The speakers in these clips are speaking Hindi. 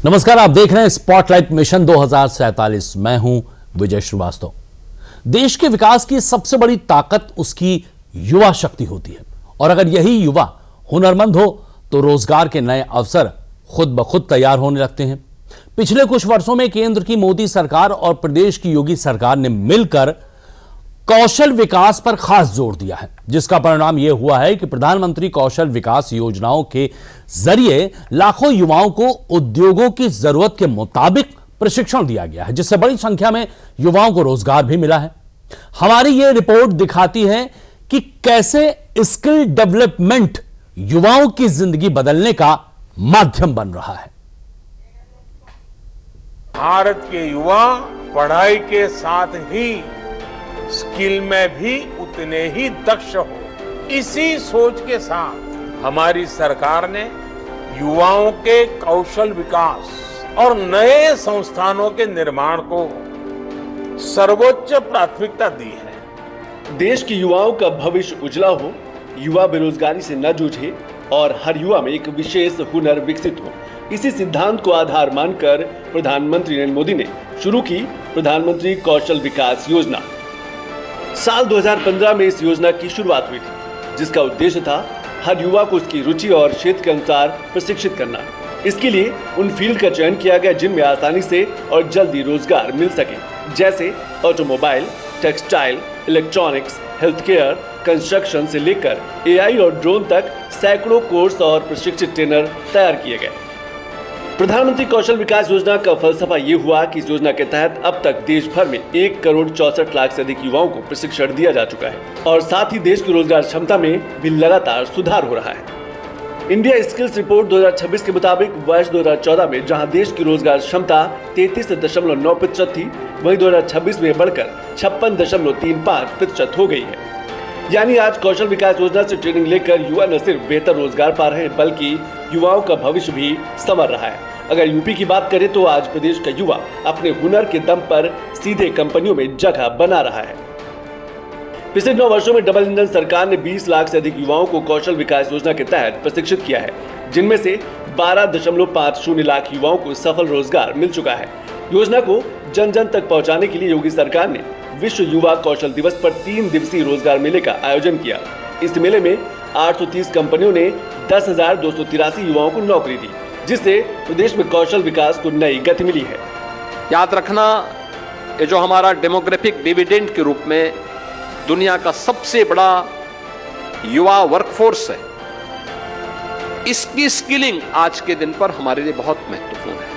नमस्कार, आप देख रहे हैं स्पॉटलाइट मिशन 2047। मैं हूं विजय श्रीवास्तव। देश के विकास की सबसे बड़ी ताकत उसकी युवा शक्ति होती है और अगर यही युवा हुनरमंद हो तो रोजगार के नए अवसर खुद ब खुद तैयार होने लगते हैं। पिछले कुछ वर्षों में केंद्र की मोदी सरकार और प्रदेश की योगी सरकार ने मिलकर कौशल विकास पर खास जोर दिया है, जिसका परिणाम यह हुआ है कि प्रधानमंत्री कौशल विकास योजनाओं के जरिए लाखों युवाओं को उद्योगों की जरूरत के मुताबिक प्रशिक्षण दिया गया है, जिससे बड़ी संख्या में युवाओं को रोजगार भी मिला है। हमारी यह रिपोर्ट दिखाती है कि कैसे स्किल डेवलपमेंट युवाओं की जिंदगी बदलने का माध्यम बन रहा है। भारत के युवा पढ़ाई के साथ ही स्किल में भी उतने ही दक्ष हो, इसी सोच के साथ हमारी सरकार ने युवाओं के कौशल विकास और नए संस्थानों के निर्माण को सर्वोच्च प्राथमिकता दी है। देश के युवाओं का भविष्य उज्जवल हो, युवा बेरोजगारी से न जूझे और हर युवा में एक विशेष हुनर विकसित हो, इसी सिद्धांत को आधार मानकर प्रधानमंत्री नरेंद्र मोदी ने शुरू की प्रधानमंत्री कौशल विकास योजना। साल 2015 में इस योजना की शुरुआत हुई थी, जिसका उद्देश्य था हर युवा को उसकी रुचि और क्षेत्र के अनुसार प्रशिक्षित करना। इसके लिए उन फील्ड का चयन किया गया जिनमें आसानी से और जल्दी रोजगार मिल सके, जैसे automobile, textile, electronics, health care, construction से लेकर AI और ड्रोन तक सैकड़ों कोर्स और प्रशिक्षित ट्रेनर तैयार किए गए। प्रधानमंत्री कौशल विकास योजना का फलसफा ये हुआ कि इस योजना के तहत अब तक देश भर में 1 करोड़ 64 लाख से अधिक युवाओं को प्रशिक्षण दिया जा चुका है और साथ ही देश की रोजगार क्षमता में भी लगातार सुधार हो रहा है। इंडिया स्किल्स रिपोर्ट 2026 के मुताबिक वर्ष 2014 में जहां देश की रोजगार क्षमता 33.9% थी, वहीं 2026 में बढ़कर 56.35% हो गई है। यानी आज कौशल विकास योजना से ट्रेनिंग लेकर युवा न सिर्फ बेहतर रोजगार पा रहे हैं, बल्कि युवाओं का भविष्य भी संवर रहा है। अगर यूपी की बात करें तो आज प्रदेश का युवा अपने हुनर के दम पर सीधे कंपनियों में जगह बना रहा है। पिछले 9 वर्षों में डबल इंजन सरकार ने 20 लाख से अधिक युवाओं को कौशल विकास योजना के तहत प्रशिक्षित किया है, जिनमें से 12.50 लाख युवाओं को सफल रोजगार मिल चुका है। योजना को जन जन तक पहुंचाने के लिए योगी सरकार ने विश्व युवा कौशल दिवस पर 3 दिवसीय रोजगार मेले का आयोजन किया। इस मेले में 830 कंपनियों ने 10,283 युवाओं को नौकरी दी, जिससे प्रदेश में कौशल विकास को नई गति मिली है। याद रखना, ये जो हमारा डेमोग्राफिक डिविडेंड के रूप में दुनिया का सबसे बड़ा युवा वर्कफोर्स है, इसकी स्किलिंग आज के दिन पर हमारे लिए बहुत महत्वपूर्ण है।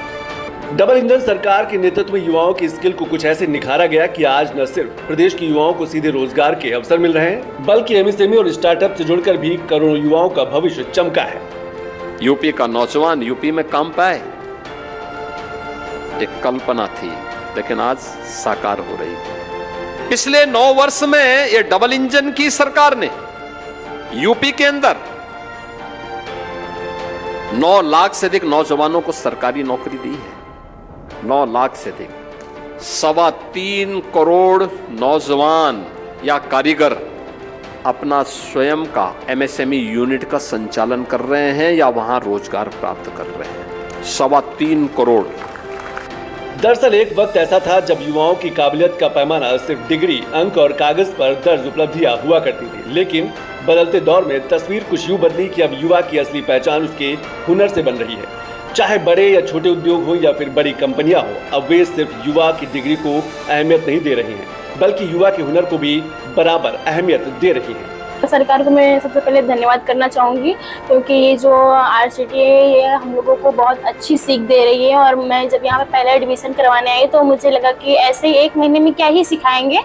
डबल इंजन सरकार के नेतृत्व में युवाओं की स्किल को कुछ ऐसे निखारा गया कि आज न सिर्फ प्रदेश के युवाओं को सीधे रोजगार के अवसर मिल रहे हैं, बल्कि MSME और स्टार्टअप से जुड़कर भी करोड़ों युवाओं का भविष्य चमका है। यूपी का नौजवान यूपी में काम पाए, एक कल्पना थी, लेकिन आज साकार हो रही है। पिछले 9 वर्ष में ये डबल इंजन की सरकार ने यूपी के अंदर 9 लाख से अधिक नौजवानों को सरकारी नौकरी दी है। 9 लाख से अधिक, 3.25 करोड़ नौजवान या कारीगर अपना स्वयं का MSME यूनिट का संचालन कर रहे हैं या वहां रोजगार प्राप्त कर रहे हैं। 3.25 करोड़। दरअसल एक वक्त ऐसा था जब युवाओं की काबिलियत का पैमाना सिर्फ डिग्री, अंक और कागज पर दर्ज उपलब्धियां हुआ करती थी, लेकिन बदलते दौर में तस्वीर कुछ यूं बदली कि अब युवा की असली पहचान उसके हुनर से बन रही है। चाहे बड़े या छोटे उद्योग हो या फिर बड़ी कंपनियां हो, अब वे सिर्फ युवा की डिग्री को अहमियत नहीं दे रही हैं, बल्कि युवा के हुनर को भी बराबर अहमियत दे रही है। सरकार को मैं सबसे पहले धन्यवाद करना चाहूँगी, क्योंकि ये जो RCT है ये हम लोगों को बहुत अच्छी सीख दे रही है। और मैं जब यहाँ पे पहला एडमिशन करवाने आई तो मुझे लगा कि ऐसे 1 महीने में क्या ही सिखाएंगे,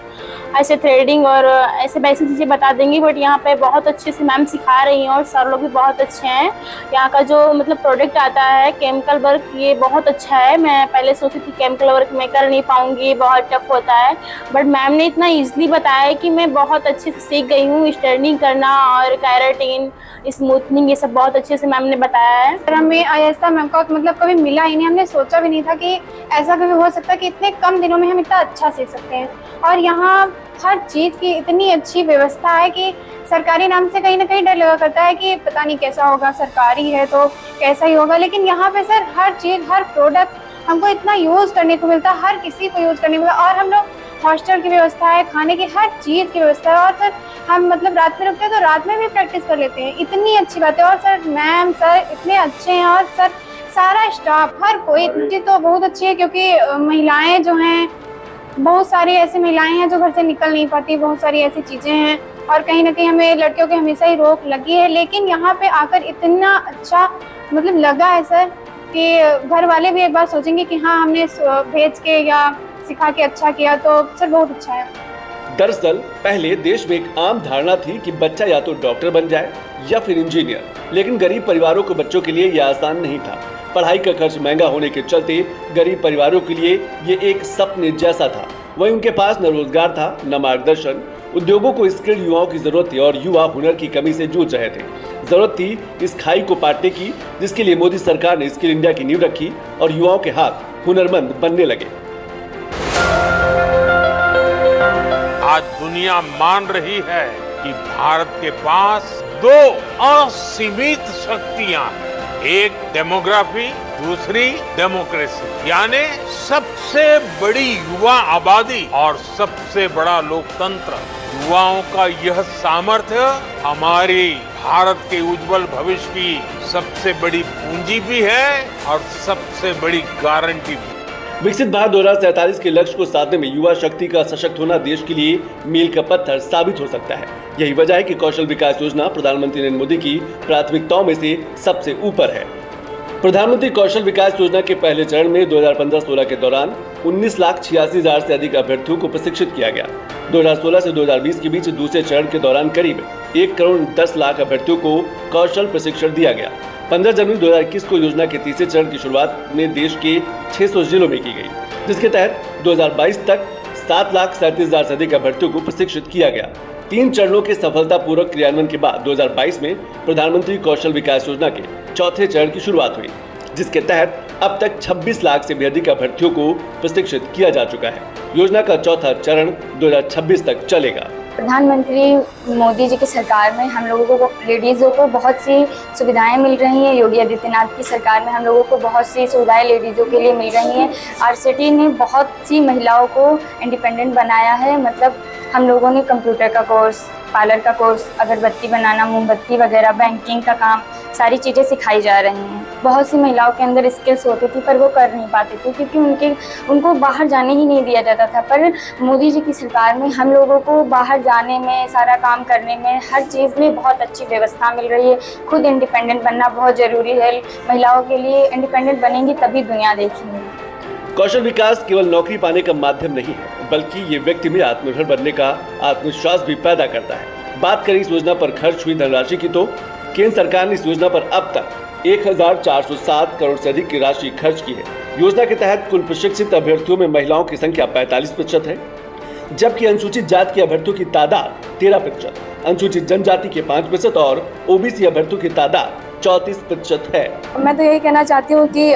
ऐसे थ्रेडिंग और ऐसे वैसी चीज़ें बता देंगी, बट यहाँ पे बहुत अच्छे से मैम सिखा रही हैं और सर लोग भी बहुत अच्छे हैं। यहाँ का जो मतलब प्रोडक्ट आता है केमिकल वर्क, ये बहुत अच्छा है। मैं पहले सोची थी केमिकल वर्क मैं कर नहीं पाऊँगी, बहुत टफ होता है, बट मैम ने इतना ईजिली बताया कि मैं बहुत अच्छे से सीख गई हूँ। स्टर्निंग करना और कैराटिन, स्मूथनिंग, ये सब बहुत अच्छे से मैम ने बताया है। हमें ऐसा मौका मतलब कभी मिला ही नहीं, हमने सोचा भी नहीं था कि ऐसा कभी हो सकता है कि इतने कम दिनों में हम इतना अच्छा सीख सकते हैं। और यहाँ हर चीज़ की इतनी अच्छी व्यवस्था है कि सरकारी नाम से कहीं ना कहीं डर लगा करता है कि पता नहीं कैसा होगा, सरकारी है तो कैसा ही होगा। लेकिन यहाँ पे सर हर चीज़, हर प्रोडक्ट हमको इतना यूज़ करने को मिलता है, हर किसी को यूज़ करने को मिलता है। और हम लोग हॉस्टल की व्यवस्था है, खाने की हर चीज़ की व्यवस्था है। और सर हम मतलब रात में रुकते हैं तो रात में भी प्रैक्टिस कर लेते हैं, इतनी अच्छी बात है। और सर मैम सर इतने अच्छे हैं, और सर सारा स्टाफ हर कोई तो बहुत अच्छी है, क्योंकि महिलाएं जो हैं, बहुत सारी ऐसी महिलाएं हैं जो घर से निकल नहीं पाती, बहुत सारी ऐसी चीज़ें हैं, और कहीं ना कहीं हमें लड़कियों की हमेशा ही रोक लगी है। लेकिन यहाँ पे आकर इतना अच्छा मतलब लगा है सर कि घर वाले भी एक बार सोचेंगे कि हाँ हमने भेज के या सिखा के अच्छा किया, तो सर बहुत अच्छा है। दरअसल पहले देश में एक आम धारणा थी कि बच्चा या तो डॉक्टर बन जाए या फिर इंजीनियर, लेकिन गरीब परिवारों को बच्चों के लिए यह आसान नहीं था। पढ़ाई का खर्च महंगा होने के चलते गरीब परिवारों के लिए ये एक सपने जैसा था। वहीं उनके पास न रोजगार था, न मार्गदर्शन। उद्योगों को स्किल्ड युवाओं की जरूरत थी और युवा हुनर की कमी से जूझ रहे थे। जरूरत थी इस खाई को पाटने की, जिसके लिए मोदी सरकार ने स्किल इंडिया की नींव रखी और युवाओं के हाथ हुनरमंद बनने लगे। आज दुनिया मान रही है कि भारत के पास दो असीमित शक्तियां हैं, एक डेमोग्राफी, दूसरी डेमोक्रेसी, यानी सबसे बड़ी युवा आबादी और सबसे बड़ा लोकतंत्र। युवाओं का यह सामर्थ्य हमारी भारत के उज्जवल भविष्य की सबसे बड़ी पूंजी भी है और सबसे बड़ी गारंटी भी। विकसित भारत 2047 के लक्ष्य को साधने में युवा शक्ति का सशक्त होना देश के लिए मील का पत्थर साबित हो सकता है। यही वजह है कि कौशल विकास योजना प्रधानमंत्री नरेंद्र मोदी की प्राथमिकताओं में से सबसे ऊपर है। प्रधानमंत्री कौशल विकास योजना के पहले चरण में 2015-16 के दौरान 19,86,000 से अधिक अभ्यर्थियों को प्रशिक्षित किया गया। 2016 से 2020 के बीच दूसरे चरण के दौरान करीब 1,10,00,000 अभ्यर्थियों को कौशल प्रशिक्षण दिया गया। 15 जनवरी 2021 को योजना के तीसरे चरण की शुरुआत ने देश के 600 जिलों में की गई, जिसके तहत 2022 तक 7,37,000 से अधिक अभ्यर्थियों को प्रशिक्षित किया गया। 3 चरणों के सफलतापूर्वक क्रियान्वयन के बाद 2022 में प्रधानमंत्री कौशल विकास योजना के चौथे चरण की शुरुआत हुई, जिसके तहत अब तक 26 लाख से भी अधिक अभ्यर्थियों को प्रशिक्षित किया जा चुका है। योजना का चौथा चरण 2026 तक चलेगा। प्रधानमंत्री मोदी जी की सरकार में हम लोगों को, लेडीज़ों को बहुत सी सुविधाएं मिल रही हैं। योगी आदित्यनाथ की सरकार में हम लोगों को बहुत सी सुविधाएं लेडीज़ों के लिए मिल रही हैं। आरसीटी ने बहुत सी महिलाओं को इंडिपेंडेंट बनाया है। मतलब हम लोगों ने कंप्यूटर का कोर्स, पार्लर का कोर्स, अगरबत्ती बनाना, मोमबत्ती वगैरह, बैंकिंग का काम, सारी चीज़ें सिखाई जा रही हैं। बहुत सी महिलाओं के अंदर स्किल्स होती थी पर वो कर नहीं पाती थी, क्योंकि उनको बाहर जाने ही नहीं दिया जाता था। पर मोदी जी की सरकार में हम लोगों को बाहर जाने में, सारा काम करने में, हर चीज़ में बहुत अच्छी व्यवस्था मिल रही है। खुद इंडिपेंडेंट बनना बहुत ज़रूरी है। महिलाओं के लिए इंडिपेंडेंट बनेंगी तभी दुनिया देखेंगी। कौशल विकास केवल नौकरी पाने का माध्यम नहीं है, बल्कि ये व्यक्ति में आत्मनिर्भर बनने का आत्मविश्वास भी पैदा करता है। बात करें इस योजना पर खर्च हुई धनराशि की, तो केंद्र सरकार ने इस योजना पर अब तक 1,407 करोड़ से अधिक की राशि खर्च की है। योजना के तहत कुल प्रशिक्षित अभ्यर्थियों में महिलाओं की संख्या 45% है, जबकि अनुसूचित जाति के अभ्यर्थियों की तादाद 13%, अनुसूचित जनजाति के 5% और ओबीसी अभ्यर्थियों की तादाद 34% है। मैं तो यही कहना चाहती हूँ कि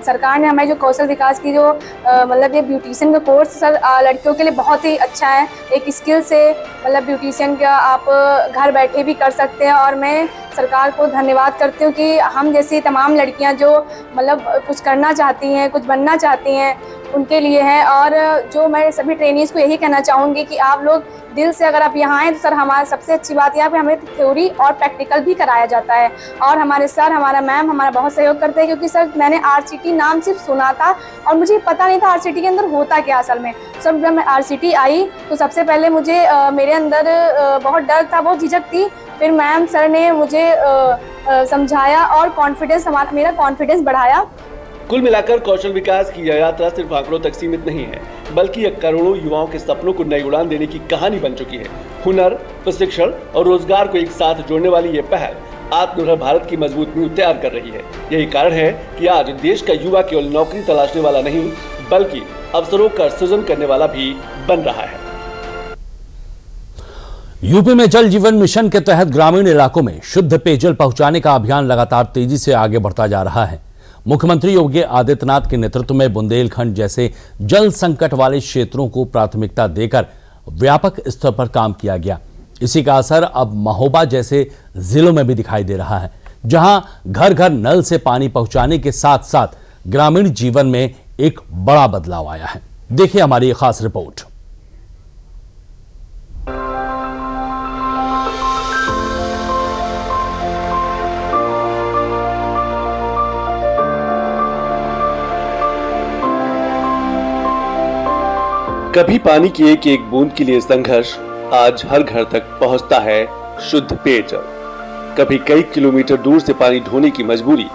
सरकार ने हमारे जो कौशल विकास की जो मतलब ये ब्यूटिशियन का कोर्स सर लड़कियों के लिए बहुत ही अच्छा है। एक स्किल से मतलब ब्यूटिशियन का आप घर बैठे भी कर सकते हैं। और मैं सरकार को धन्यवाद करती हूँ कि हम जैसी तमाम लड़कियाँ जो मतलब कुछ करना चाहती हैं, कुछ बनना चाहती हैं, उनके लिए है। और जो मैं सभी ट्रेनीज़ को यही कहना चाहूँगी कि आप लोग दिल से अगर आप यहाँ आएँ तो सर हमारा सबसे अच्छी बात यहाँ पे हमें थ्योरी और प्रैक्टिकल भी कराया जाता है। और हमारे सर, हमारा मैम हमारा बहुत सहयोग करते हैं, क्योंकि सर मैंने आरसीटी नाम सिर्फ सुना था और मुझे पता नहीं था आरसीटी के अंदर होता क्या असल में। सर जब मैं आरसीटी आई तो सबसे पहले मुझे मेरे अंदर बहुत डर था, बहुत झिझक थी। फिर मैम सर ने मुझे समझाया और मेरा कॉन्फिडेंस बढ़ाया। कुल मिलाकर कौशल विकास की यह यात्रा सिर्फ आंकड़ों तक सीमित नहीं है, बल्कि यह करोड़ों युवाओं के सपनों को नई उड़ान देने की कहानी बन चुकी है। हुनर, प्रशिक्षण और रोजगार को एक साथ जोड़ने वाली ये पहल आत्मनिर्भर भारत की मजबूत नींव तैयार कर रही है। यही कारण है कि आज देश का युवा केवल नौकरी तलाशने वाला नहीं, बल्कि अवसरों का सृजन करने वाला भी बन रहा है। यूपी में जल जीवन मिशन के तहत ग्रामीण इलाकों में शुद्ध पेयजल पहुंचाने का अभियान लगातार तेजी से आगे बढ़ता जा रहा है। मुख्यमंत्री योगी आदित्यनाथ के नेतृत्व में बुंदेलखंड जैसे जल संकट वाले क्षेत्रों को प्राथमिकता देकर व्यापक स्तर पर काम किया गया। इसी का असर अब महोबा जैसे जिलों में भी दिखाई दे रहा है, जहां घर घर नल से पानी पहुंचाने के साथ साथ ग्रामीण जीवन में एक बड़ा बदलाव आया है। देखिए हमारी ये खास रिपोर्ट। कभी पानी की एक एक बूंद के लिए संघर्ष, आज हर घर तक पहुंचता है शुद्ध पेयजल। कभी कई किलोमीटर दूर से पानी ढोने की मजबूरी,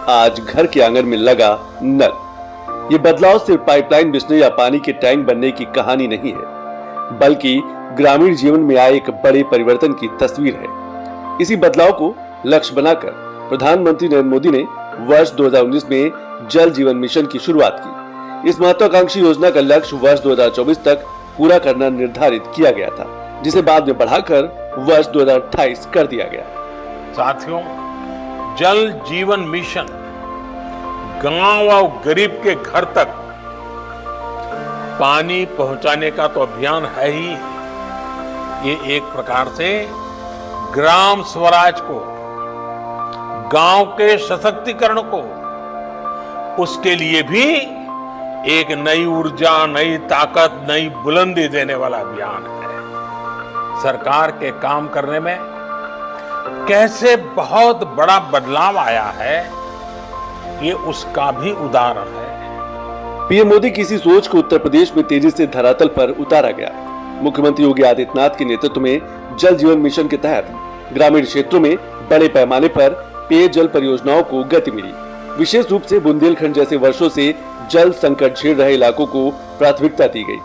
आज घर के आंगन में लगा नल। ये बदलाव सिर्फ पाइपलाइन बिछने या पानी के टैंक बनने की कहानी नहीं है, बल्कि ग्रामीण जीवन में आए एक बड़े परिवर्तन की तस्वीर है। इसी बदलाव को लक्ष्य बनाकर प्रधानमंत्री नरेंद्र मोदी ने वर्ष 2019 में जल जीवन मिशन की शुरुआत की। इस महत्वाकांक्षी योजना का लक्ष्य वर्ष 2024 तक पूरा करना निर्धारित किया गया था, जिसे बाद में बढ़ाकर वर्ष 2028 कर दिया गया। साथियों, जल जीवन मिशन गांव और गरीब के घर तक पानी पहुंचाने का तो अभियान है ही। ये एक प्रकार से ग्राम स्वराज को, गांव के सशक्तिकरण को, उसके लिए भी एक नई ऊर्जा, नई ताकत, नई बुलंदी देने वाला अभियान है। सरकार के काम करने में कैसे बहुत बड़ा बदलाव आया है, ये उसका भी उदाहरण है। पीएम मोदी की इसी सोच को उत्तर प्रदेश में तेजी से धरातल पर उतारा गया। मुख्यमंत्री योगी आदित्यनाथ के नेतृत्व में जल जीवन मिशन के तहत ग्रामीण क्षेत्रों में बड़े पैमाने पर पेयजल परियोजनाओं को गति मिली। विशेष रूप से बुंदेलखंड जैसे वर्षों से जल संकट झेल रहे इलाकों को प्राथमिकता दी गई।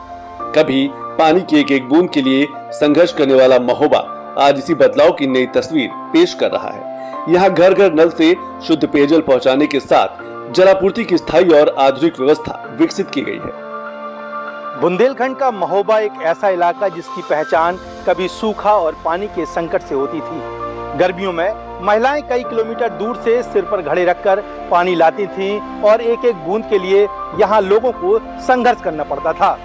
कभी पानी की एक एक बूंद के लिए संघर्ष करने वाला महोबा आज इसी बदलाव की नई तस्वीर पेश कर रहा है। यहाँ घर घर नल से शुद्ध पेयजल पहुँचाने के साथ जलापूर्ति की स्थायी और आधुनिक व्यवस्था विकसित की गई है। बुंदेलखंड का महोबा एक ऐसा इलाका जिसकी पहचान कभी सूखा और पानी के संकट से होती थी। गर्मियों में महिलाएं कई किलोमीटर दूर से सिर पर घड़े रखकर पानी लाती थीं और एक एक बूंद के लिए यहां लोगों को संघर्ष करना पड़ता था।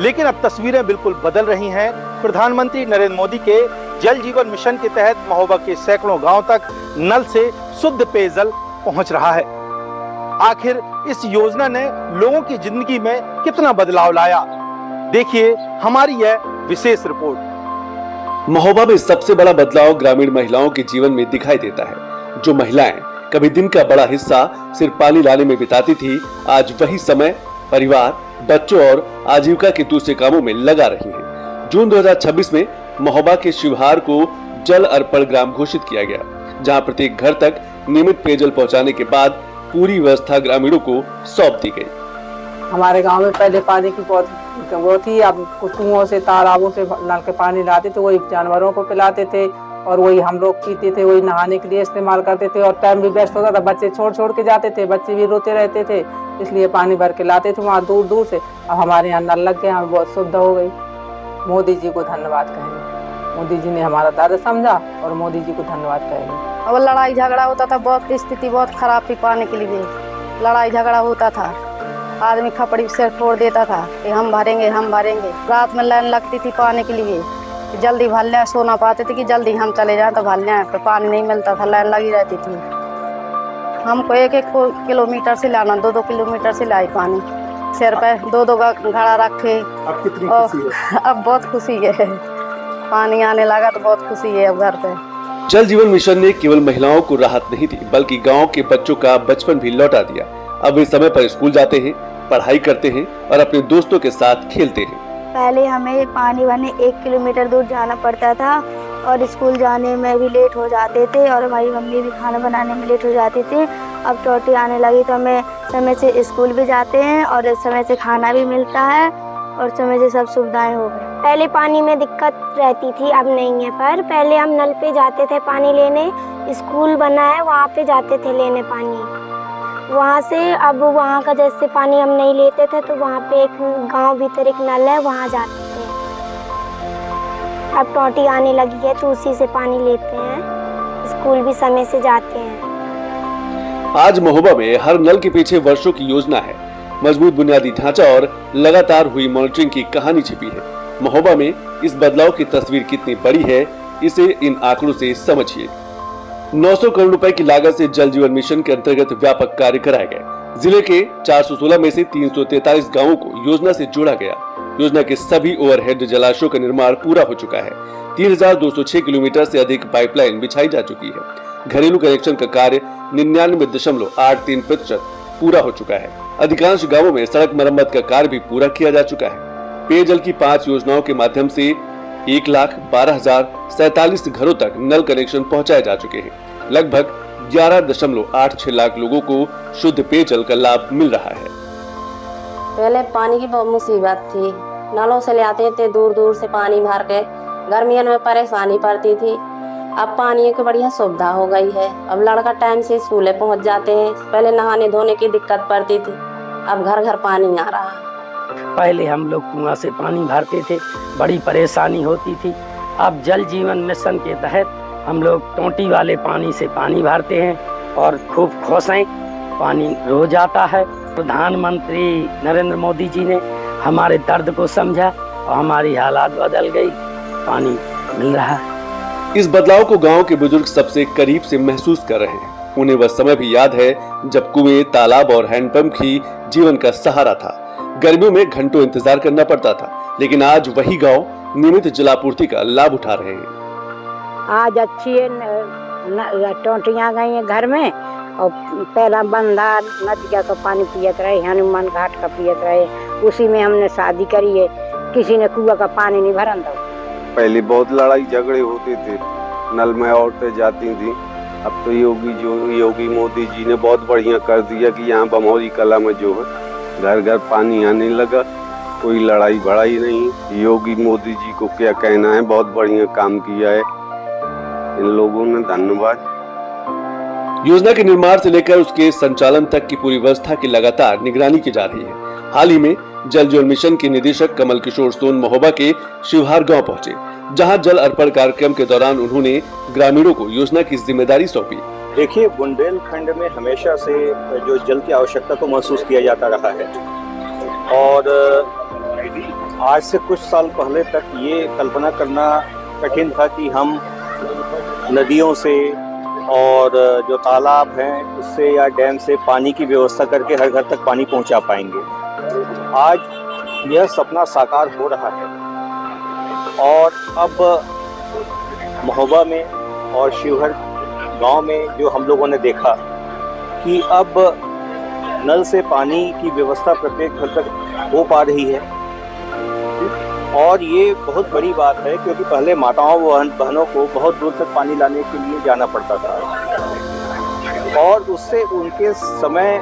लेकिन अब तस्वीरें बिल्कुल बदल रही हैं। प्रधानमंत्री नरेंद्र मोदी के जल जीवन मिशन के तहत महोबा के सैकड़ों गांव तक नल से शुद्ध पेयजल पहुंच रहा है। आखिर इस योजना ने लोगों की जिंदगी में कितना बदलाव लाया, देखिए हमारी यह विशेष रिपोर्ट। महोबा में सबसे बड़ा बदलाव ग्रामीण महिलाओं के जीवन में दिखाई देता है। जो महिलाएं कभी दिन का बड़ा हिस्सा सिर्फ पानी लाने में बिताती थी, आज वही समय परिवार, बच्चों और आजीविका के दूसरे कामों में लगा रही हैं। जून 2026 में महोबा के शिवहार को जल अर्पण ग्राम घोषित किया गया, जहां प्रत्येक घर तक नियमित पेयजल पहुंचाने के बाद पूरी व्यवस्था ग्रामीणों को सौंप दी गई। हमारे गांव में पहले पानी की बहुत वो थी, अब कुओं से, तालाबों से नल के पानी लाते थे, वही जानवरों को पिलाते थे और वही हम लोग पीते थे, वही नहाने के लिए इस्तेमाल करते थे और टाइम भी वेस्ट होता था। बच्चे छोड़ के जाते थे, बच्चे भी रोते रहते थे, इसलिए पानी भर के लाते थे वहाँ दूर दूर से। अब हमारे यहाँ नल लग गए, हमें बहुत सुविधा हो गई। मोदी जी को धन्यवाद कहेंगे, मोदी जी ने हमारा दर्द समझा और मोदी जी को धन्यवाद कहेंगे। और लड़ाई झगड़ा होता था, बहुत स्थिति बहुत खराब थी, पानी के लिए लड़ाई झगड़ा होता था। आदमी खपड़ी से छोड़ देता था कि हम भरेंगे। रात में लाइन लगती थी पानी के लिए, जल्दी भर लें, सो ना पाते थे कि जल्दी हम चले जाएं तो भर लें, पर पानी नहीं मिलता था, लाइन लगी रहती थी। हमको एक किलोमीटर से लाना, 2 किलोमीटर से लाई पानी, सिर पे 2 घड़ा रखे। अब कितनी खुशी है? अब बहुत खुशी है, पानी आने लगा तो बहुत खुशी है अब घर पे। जल जीवन मिशन ने केवल महिलाओं को राहत नहीं दी, बल्कि गांव के बच्चों का बचपन भी लौटा दिया। अब वे समय पर स्कूल जाते हैं, पढ़ाई करते हैं और अपने दोस्तों के साथ खेलते हैं। पहले हमें पानी भरने 1 किलोमीटर दूर जाना पड़ता था और स्कूल जाने में भी लेट हो जाते थे और हमारी मम्मी भी खाना बनाने में लेट हो जाती थी। अब टोटी आने लगी तो हमें समय से स्कूल भी जाते हैं और समय से खाना भी मिलता है और समय से सब सुविधाएं हो गई। पहले पानी में दिक्कत रहती थी, अब नहीं है। पर पहले हम नल पे जाते थे पानी लेने, स्कूल बना है वहाँ पे जाते थे लेने पानी वहाँ से। अब वहाँ का जैसे पानी हम नहीं लेते थे तो वहाँ पे एक गांव भीतर एक नल है, वहाँ जाते थे। अब टोटी आने लगी है तो उसी से पानी लेते हैं, स्कूल भी समय से जाते हैं। आज महोबा में हर नल के पीछे वर्षों की योजना है, मजबूत बुनियादी ढांचा और लगातार हुई मॉनिटरिंग की कहानी छिपी है। महोबा में इस बदलाव की तस्वीर कितनी बड़ी है, इसे इन आंकड़ों से समझिए। 900 करोड़ रुपए की लागत से जल जीवन मिशन के अंतर्गत व्यापक कार्य कराए गए। जिले के 416 में से 343 गांवों को योजना से जोड़ा गया। योजना के सभी ओवरहेड जलाशयों का निर्माण पूरा हो चुका है। 3206 किलोमीटर से अधिक पाइपलाइन बिछाई जा चुकी है। घरेलू कनेक्शन का कार्य 99.83% पूरा हो चुका है। अधिकांश गांवों में सड़क मरम्मत का कार्य भी पूरा किया जा चुका है। पेयजल की 5 योजनाओं के माध्यम से 1,12,047 घरों तक नल कनेक्शन पहुंचाए जा चुके हैं। लगभग 11.86 लाख लोगों को शुद्ध पेयजल का लाभ मिल रहा है। पहले पानी की बहुत मुसीबत थी, नलों से ले आते थे दूर दूर से पानी भर के, गर्मियों में परेशानी पड़ती थी। अब पानी की बढ़िया सुविधा हो गई है। अब लड़का टाइम से स्कूले पहुंच जाते हैं। पहले नहाने धोने की दिक्कत पड़ती थी, अब घर घर पानी आ रहा है। पहले हम लोग कुआं से पानी भरते थे, बड़ी परेशानी होती थी। अब जल जीवन मिशन के तहत हम लोग टोंटी वाले पानी से पानी भरते हैं और खूब खुश हैं, पानी रोज आता है। प्रधानमंत्री नरेंद्र मोदी जी ने हमारे दर्द को समझा और हमारी हालात बदल गई, पानी मिल रहा है। इस बदलाव को गांव के बुजुर्ग सबसे करीब से महसूस कर रहे हैं। उन्हें वह समय भी याद है जब कुएं, तालाब और हैंडपंप ही जीवन का सहारा था। गर्मियों में घंटों इंतजार करना पड़ता था, लेकिन आज वही गांव नियमित जलापूर्ति का लाभ उठा रहे हैं। आज अच्छी टोंटियां गई हैं घर में, और पहला बंधा नदिया का पानी पियत रहे, हनुमान घाट का पियत रहे, उसी में हमने शादी करी है। किसी ने कुआं का पानी नहीं भरन दो। पहले बहुत लड़ाई झगड़े होते थे, नल में औरतें जाती थी। अब तो योगी मोदी जी ने बहुत बढ़िया कर दिया कि यहाँ बमौरी कला में जो है घर घर पानी आने लगा, कोई लड़ाई भड़ाई नहीं। योगी मोदी जी को क्या कहना है, बहुत बढ़िया काम किया है इन लोगों ने, धन्यवाद। योजना के निर्माण से लेकर उसके संचालन तक की पूरी व्यवस्था की लगातार निगरानी की जा रही है। हाल ही में जल जीवन मिशन के निदेशक कमल किशोर सोन महोबा के शिवहार गांव पहुंचे, जहां जल अर्पण कार्यक्रम के दौरान उन्होंने ग्रामीणों को योजना की जिम्मेदारी सौंपी। देखिए, बुंदेलखंड में हमेशा से जो जल की आवश्यकता को महसूस किया जाता रहा है, और आज से कुछ साल पहले तक ये कल्पना करना कठिन था कि हम नदियों से और जो तालाब हैं उससे या डैम से पानी की व्यवस्था करके हर घर तक पानी पहुंचा पाएंगे। आज यह सपना साकार हो रहा है, और अब महोबा में और शिवहर गांव में जो हम लोगों ने देखा कि अब नल से पानी की व्यवस्था प्रत्येक घर तक हो पा रही है, और ये बहुत बड़ी बात है, क्योंकि पहले माताओं बहनों को बहुत दूर तक पानी लाने के लिए जाना पड़ता था, और उससे उनके समय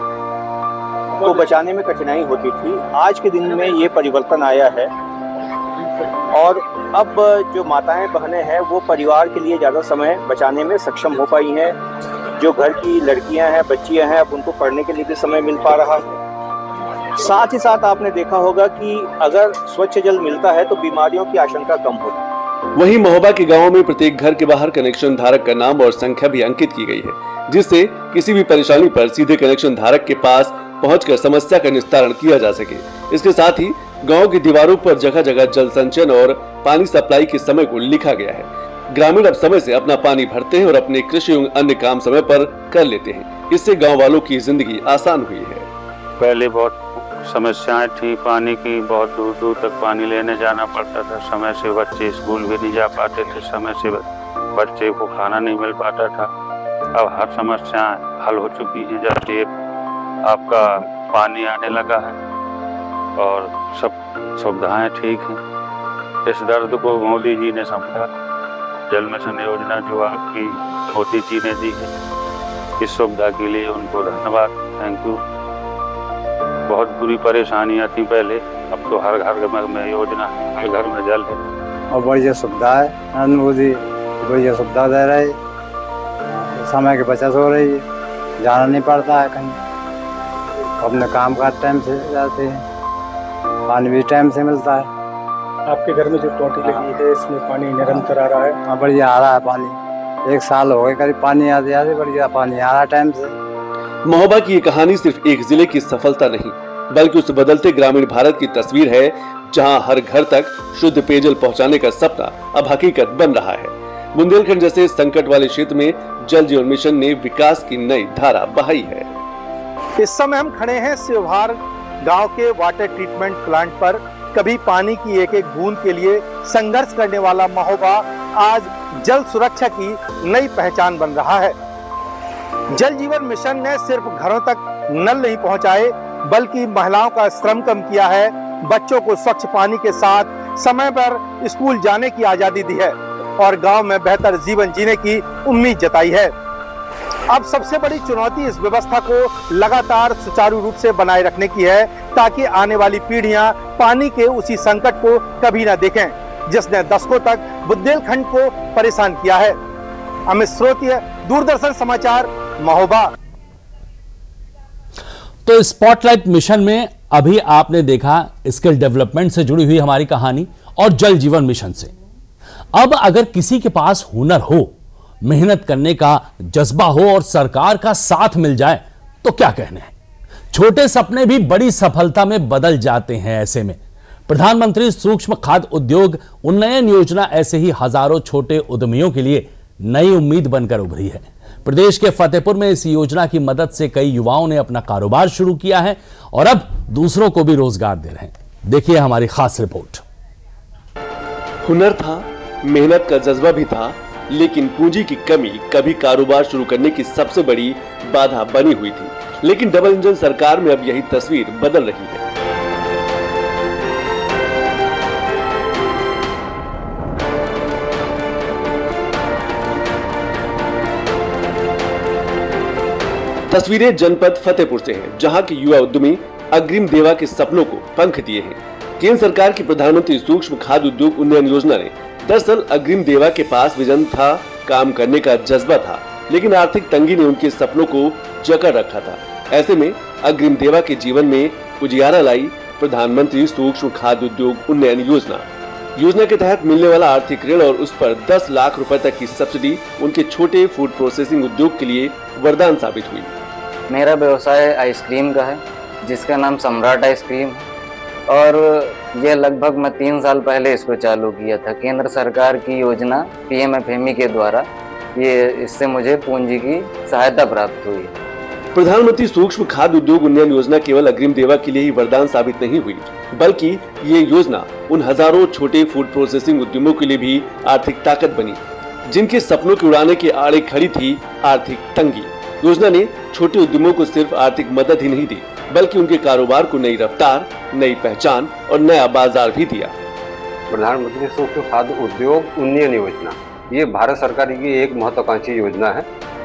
को बचाने में कठिनाई होती थी। आज के दिन में ये परिवर्तन आया है, और अब जो माताएं बहनें हैं वो परिवार के लिए ज़्यादा समय बचाने में सक्षम हो पाई हैं। जो घर की लड़कियां हैं, बच्चियां हैं, अब उनको पढ़ने के लिए भी समय मिल पा रहा है। साथ ही साथ आपने देखा होगा कि अगर स्वच्छ जल मिलता है तो बीमारियों की आशंका कम होती है। वहीं महोबा के गांवों में प्रत्येक घर के बाहर कनेक्शन धारक का नाम और संख्या भी अंकित की गई है, जिससे किसी भी परेशानी पर सीधे कनेक्शन धारक के पास पहुंचकर समस्या का निस्तारण किया जा सके। इसके साथ ही गांव की दीवारों पर जगह जगह जल संचयन और पानी सप्लाई के समय को लिखा गया है। ग्रामीण अब समय से अपना पानी भरते हैं और अपने कृषि एवं अन्य काम समय पर कर लेते हैं। इससे गांव वालों की जिंदगी आसान हुई है। पहले बहुत समस्याएं थी पानी की, बहुत दूर दूर तक पानी लेने जाना पड़ता था। समय से बच्चे स्कूल भी नहीं जा पाते थे, समय से बच्चे को खाना नहीं मिल पाता था। अब हर समस्या हल हो चुकी है। जैसे आपका पानी आने लगा है और सब सुविधाएं ठीक हैं। इस दर्द को मोदी जी ने समझा। जल मिशन योजना जो आपकी मोदी जी ने दी है, इस सुविधा के लिए उनको धन्यवाद, थैंक यू। बहुत बुरी परेशानियां थी पहले, अब तो हर घर में योजना, हर घर में जल है और बढ़िया सुविधा है। नरेंद्र मोदी बढ़िया सुविधा दे रहे, समय की बचत हो रही है, जाना नहीं पड़ता है कहीं, अपने काम का टाइम से जाते हैं, पानी भी टाइम से मिलता है। आपके घर में जो टोटी लगी है इसमें पानी निरंतर आ रहा है? हाँ, बढ़िया आ रहा है पानी। 1 साल हो गए करीब पानी आते बढ़िया पानी आ रहा है टाइम से। महोबा की ये कहानी सिर्फ एक जिले की सफलता नहीं, बल्कि उस बदलते ग्रामीण भारत की तस्वीर है जहां हर घर तक शुद्ध पेयजल पहुंचाने का सपना अब हकीकत बन रहा है। बुंदेलखंड जैसे संकट वाले क्षेत्र में जल जीवन मिशन ने विकास की नई धारा बहाई है। इस समय हम खड़े हैं शिवहार गांव के वाटर ट्रीटमेंट प्लांट पर। कभी पानी की एक एक बूंद के लिए संघर्ष करने वाला महोबा आज जल सुरक्षा की नई पहचान बन रहा है। जल जीवन मिशन ने सिर्फ घरों तक नल नहीं पहुंचाए, बल्कि महिलाओं का श्रम कम किया है, बच्चों को स्वच्छ पानी के साथ समय पर स्कूल जाने की आजादी दी है और गांव में बेहतर जीवन जीने की उम्मीद जताई है। अब सबसे बड़ी चुनौती इस व्यवस्था को लगातार सुचारू रूप से बनाए रखने की है, ताकि आने वाली पीढ़ियां पानी के उसी संकट को कभी न देखें जिसने दशकों तक बुंदेलखंड को परेशान किया है। अमित स्रोतिया, दूरदर्शन समाचार, महोबा। तो स्पॉटलाइट मिशन में अभी आपने देखा स्किल डेवलपमेंट से जुड़ी हुई हमारी कहानी और जल जीवन मिशन से। अब अगर किसी के पास हुनर हो, मेहनत करने का जज्बा हो और सरकार का साथ मिल जाए तो क्या कहने हैं। छोटे सपने भी बड़ी सफलता में बदल जाते हैं। ऐसे में प्रधानमंत्री सूक्ष्म खाद्य उद्योग उन्नयन योजना ऐसे ही हजारों छोटे उद्यमियों के लिए नई उम्मीद बनकर उभरी है। प्रदेश के फतेहपुर में इस योजना की मदद से कई युवाओं ने अपना कारोबार शुरू किया है और अब दूसरों को भी रोजगार दे रहे हैं। देखिए हमारी खास रिपोर्ट। हुनर था, मेहनत का जज्बा भी था, लेकिन पूंजी की कमी कभी कारोबार शुरू करने की सबसे बड़ी बाधा बनी हुई थी। लेकिन डबल इंजन सरकार में अब यही तस्वीर बदल रही है। तस्वीरें जनपद फतेहपुर से हैं, जहां के युवा उद्यमी अग्रिम देवा के सपनों को पंख दिए हैं। केंद्र सरकार की प्रधानमंत्री सूक्ष्म खाद्य उद्योग उन्नयन योजना ने दरअसल अग्रिम देवा के पास विजन था, काम करने का जज्बा था, लेकिन आर्थिक तंगी ने उनके सपनों को जकड़ रखा था। ऐसे में अग्रिम देवा के जीवन में उजियारा लाई प्रधानमंत्री सूक्ष्म खाद्य उद्योग उन्नयन योजना। योजना के तहत मिलने वाला आर्थिक ऋण और उस पर 10 लाख रुपए तक की सब्सिडी उनके छोटे फूड प्रोसेसिंग उद्योग के लिए वरदान साबित हुई। मेरा व्यवसाय आइसक्रीम का है, जिसका नाम सम्राट आइसक्रीम है और ये लगभग मैं 3 साल पहले इसको चालू किया था। केंद्र सरकार की योजना PMFME के द्वारा इससे मुझे पूंजी की सहायता प्राप्त हुई। प्रधानमंत्री सूक्ष्म खाद्य उद्योग उन्नयन योजना केवल अग्रिम देवा के लिए ही वरदान साबित नहीं हुई, बल्कि ये योजना उन हजारों छोटे फूड प्रोसेसिंग उद्यमों के लिए भी आर्थिक ताकत बनी, जिनके सपनों के उड़ाने के आड़े खड़ी थी आर्थिक तंगी। योजना ने छोटे उद्यमों को सिर्फ आर्थिक मदद ही नहीं दी, बल्कि उनके कारोबार को नई रफ्तार, नई पहचान और नया बाजार भी दिया। प्रधानमंत्री सूक्ष्म खाद्य उद्योग उन्नयन योजना ये भारत सरकार की एक महत्वाकांक्षी योजना है।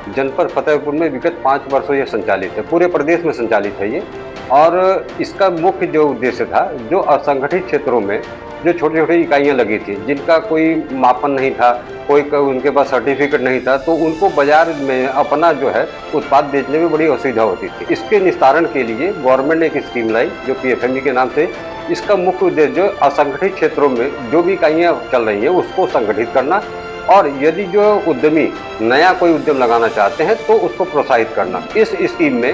जनपद फतेहपुर में विगत 5 वर्षों ये संचालित है, पूरे प्रदेश में संचालित है ये। और इसका मुख्य जो उद्देश्य था, जो असंगठित क्षेत्रों में जो छोटी छोटी इकाइयाँ लगी थी, जिनका कोई मापन नहीं था, कोई उनके पास सर्टिफिकेट नहीं था, तो उनको बाजार में अपना जो है उत्पाद बेचने में बड़ी असुविधा होती थी। इसके निस्तारण के लिए गवर्नमेंट ने एक स्कीम लाई जो PFME के नाम से। इसका मुख्य उद्देश्य जो असंगठित क्षेत्रों में जो भी इकाइयाँ चल रही हैं उसको संगठित करना, और यदि जो उद्यमी नया कोई उद्यम लगाना चाहते हैं तो उसको प्रोत्साहित करना। इस स्कीम में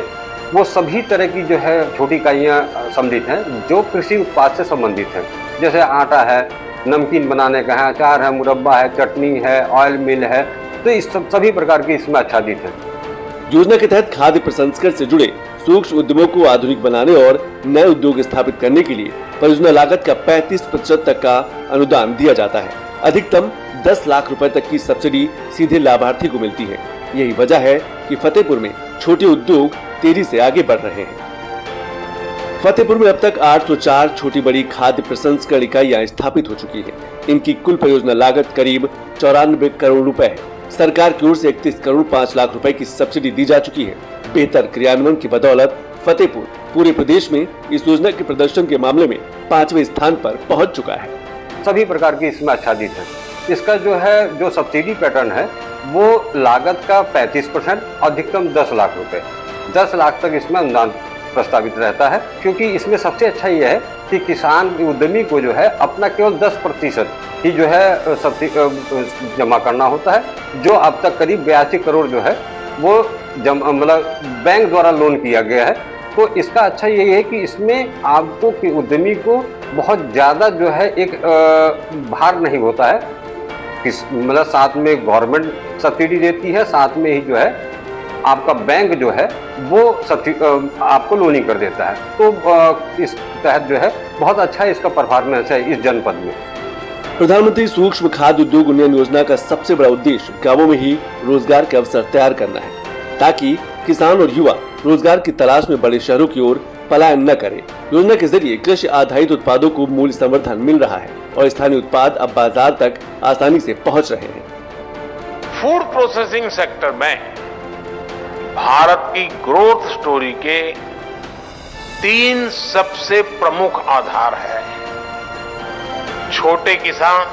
वो सभी तरह की जो है छोटी इकाइयाँ सम्मिलित हैं जो कृषि उत्पाद से संबंधित हैं, जैसे आटा है, नमकीन बनाने का है, अचार है, मुरब्बा है, चटनी है, ऑयल मिल है, तो इस सभी प्रकार की इसमें आच्छादित है। योजना के तहत खाद्य प्रसंस्करण से जुड़े सूक्ष्म उद्यमों को आधुनिक बनाने और नए उद्योग स्थापित करने के लिए परियोजना लागत का 35% तक का अनुदान दिया जाता है। अधिकतम 10 लाख रुपए तक की सब्सिडी सीधे लाभार्थी को मिलती है। यही वजह है कि फतेहपुर में छोटे उद्योग तेजी से आगे बढ़ रहे हैं। फतेहपुर में अब तक 804 छोटी बड़ी खाद्य प्रसंस्करण इकाइयां स्थापित हो चुकी हैं। इनकी कुल परियोजना लागत करीब 94 करोड़ रुपए है। सरकार की ओर से 31 करोड़ 5 लाख रुपए की सब्सिडी दी जा चुकी है। बेहतर क्रियान्वयन की बदौलत फतेहपुर पूरे प्रदेश में इस योजना के प्रदर्शन के मामले में 5वें स्थान पर पहुंच चुका है। सभी प्रकार की इसमें आच्छादित है। इसका जो सब्सिडी पैटर्न है वो लागत का 35%, अधिकतम 10 लाख रुपए, 10 लाख तक इसमें अनुदान प्रस्तावित रहता है। क्योंकि इसमें सबसे अच्छा ये है कि किसान उद्यमी को जो है अपना केवल 10% ही जो है सब्सिडी जमा करना होता है। जो अब तक करीब 82 करोड़ जो है वो मतलब बैंक द्वारा लोन किया गया है तो इसका अच्छा ये है कि इसमें आपको कि उद्यमी को बहुत ज़्यादा जो है एक भार नहीं होता है, मतलब साथ में गवर्नमेंट सब्सिडी देती है, साथ में ही जो है आपका बैंक जो है वो आपको लोनिंग कर देता है। तो इस तहत जो है बहुत अच्छा इसका परफॉर्मेंस है इस जनपद में। प्रधानमंत्री सूक्ष्म खाद्य उद्योग उन्नयन योजना का सबसे बड़ा उद्देश्य गांवों में ही रोजगार के अवसर तैयार करना है, ताकि किसान और युवा रोजगार की तलाश में बड़े शहरों की ओर पलायन न करें। योजना के जरिए कृषि आधारित उत्पादों को मूल्य संवर्धन मिल रहा है और स्थानीय उत्पाद अब बाजार तक आसानी से पहुंच रहे हैं। फूड प्रोसेसिंग सेक्टर में भारत की ग्रोथ स्टोरी के 3 सबसे प्रमुख आधार है: छोटे किसान,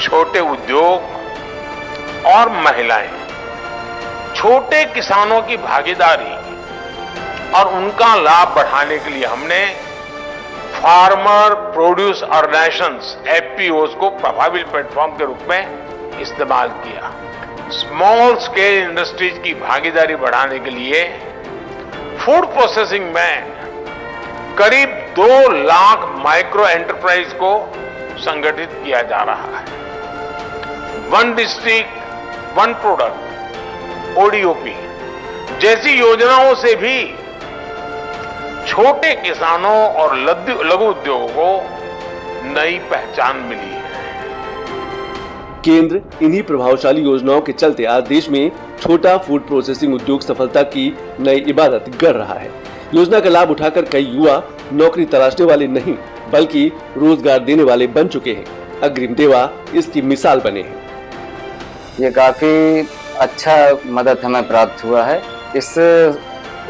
छोटे उद्योग और महिलाएं। छोटे किसानों की भागीदारी और उनका लाभ बढ़ाने के लिए हमने फार्मर प्रोड्यूस ऑर्गेनाइजेशंस एफपीओज को प्रभावी प्लेटफॉर्म के रूप में इस्तेमाल किया। स्मॉल स्केल इंडस्ट्रीज की भागीदारी बढ़ाने के लिए फूड प्रोसेसिंग में करीब 2 लाख माइक्रो एंटरप्राइज को संगठित किया जा रहा है। 1 डिस्ट्रिक्ट 1 प्रोडक्ट ओडीओपी जैसी योजनाओं से भी छोटे किसानों और लघु उद्योगों को नई पहचान मिली है। केंद्र इन्हीं प्रभावशाली योजनाओं के चलते आज देश में छोटा फूड प्रोसेसिंग उद्योग सफलता की नई इबादत गढ़ रहा है। योजना का लाभ उठाकर कई युवा नौकरी तलाशने वाले नहीं बल्कि रोजगार देने वाले बन चुके हैं। अग्रिम देवा इसकी मिसाल बने हैं। ये काफी अच्छा मदद हमें प्राप्त हुआ है। इस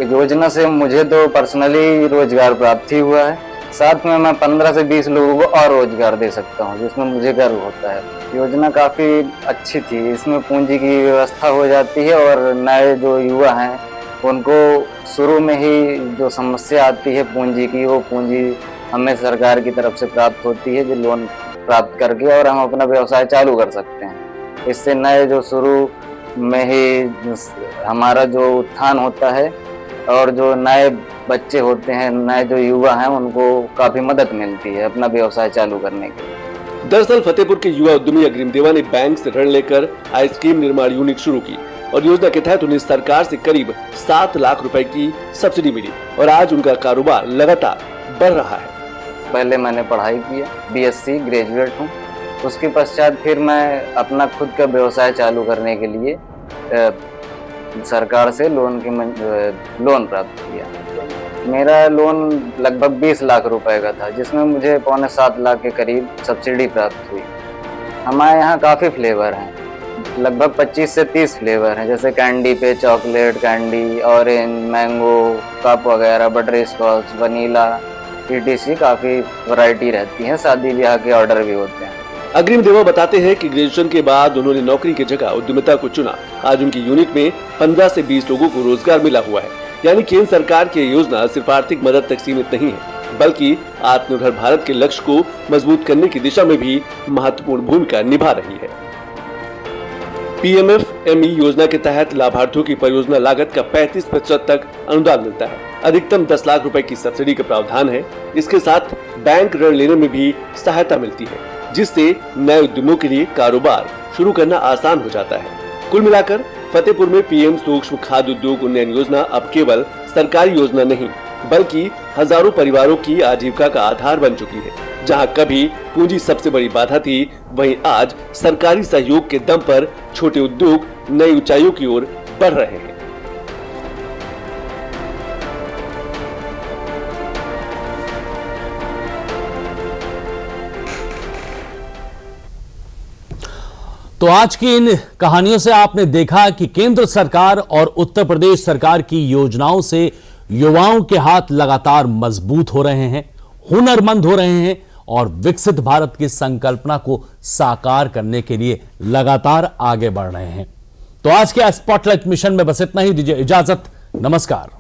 योजना से मुझे तो पर्सनली रोजगार प्राप्त ही हुआ है, साथ में मैं 15 से 20 लोगों को और रोजगार दे सकता हूँ, जिसमें मुझे गर्व होता है। योजना काफ़ी अच्छी थी, इसमें पूंजी की व्यवस्था हो जाती है और नए जो युवा हैं उनको शुरू में ही जो समस्या आती है पूंजी की, वो पूंजी हमें सरकार की तरफ से प्राप्त होती है, जो लोन प्राप्त करके और हम अपना व्यवसाय चालू कर सकते हैं। इससे नए जो शुरू में ही हमारा जो उत्थान होता है और जो नए बच्चे होते हैं, नए जो युवा हैं, उनको काफ़ी मदद मिलती है अपना व्यवसाय चालू करने के लिए। दरअसल फतेहपुर के युवा उद्यमी अग्रिम देवा ने बैंक से ऋण लेकर आइसक्रीम निर्माण यूनिट शुरू की और योजना के तहत उन्हें सरकार से करीब 7 लाख रुपए की सब्सिडी मिली और आज उनका कारोबार लगातार बढ़ रहा है। पहले मैंने पढ़ाई की है, बीएससी ग्रेजुएट हूँ। उसके पश्चात फिर मैं अपना खुद का व्यवसाय चालू करने के लिए सरकार से लोन प्राप्त किया। मेरा लोन लगभग 20 लाख रुपए का था, जिसमें मुझे 6.25 लाख के करीब सब्सिडी प्राप्त हुई। हमारे यहाँ काफ़ी फ्लेवर हैं, लगभग 25 से 30 फ्लेवर हैं, जैसे कैंडी पे chocolate candy, orange, mango, cup वगैरह, बटर स्कॉच, वनीला, ईटीसी काफ़ी वैरायटी रहती है। शादी ब्याह के ऑर्डर भी होते हैं। अग्रिम देवा बताते हैं कि ग्रेजुएशन के बाद उन्होंने नौकरी की जगह उद्यमिता को चुना। आज उनकी यूनिट में 15 से 20 लोगों को रोजगार मिला हुआ है। यानी केंद्र सरकार की योजना सिर्फ आर्थिक मदद तक सीमित नहीं है, बल्कि आत्मनिर्भर भारत के लक्ष्य को मजबूत करने की दिशा में भी महत्वपूर्ण भूमिका निभा रही है। पीएमएफएमई योजना के तहत लाभार्थियों की परियोजना लागत का 35% तक अनुदान मिलता है। अधिकतम 10 लाख रुपए की सब्सिडी का प्रावधान है। इसके साथ बैंक ऋण लेने में भी सहायता मिलती है, जिससे नए उद्यमों के लिए कारोबार शुरू करना आसान हो जाता है। कुल मिलाकर फतेहपुर में पीएम सूक्ष्म खाद्य उद्योग उन्नयन योजना अब केवल सरकारी योजना नहीं, बल्कि हजारों परिवारों की आजीविका का आधार बन चुकी है। जहां कभी पूंजी सबसे बड़ी बाधा थी, वहीं आज सरकारी सहयोग के दम पर छोटे उद्योग नई ऊंचाइयों की ओर बढ़ रहे हैं। तो आज की इन कहानियों से आपने देखा कि केंद्र सरकार और उत्तर प्रदेश सरकार की योजनाओं से युवाओं के हाथ लगातार मजबूत हो रहे हैं, हुनरमंद हो रहे हैं और विकसित भारत की संकल्पना को साकार करने के लिए लगातार आगे बढ़ रहे हैं। तो आज के स्पॉटलाइट मिशन में बस इतना ही। दीजिए इजाजत। नमस्कार।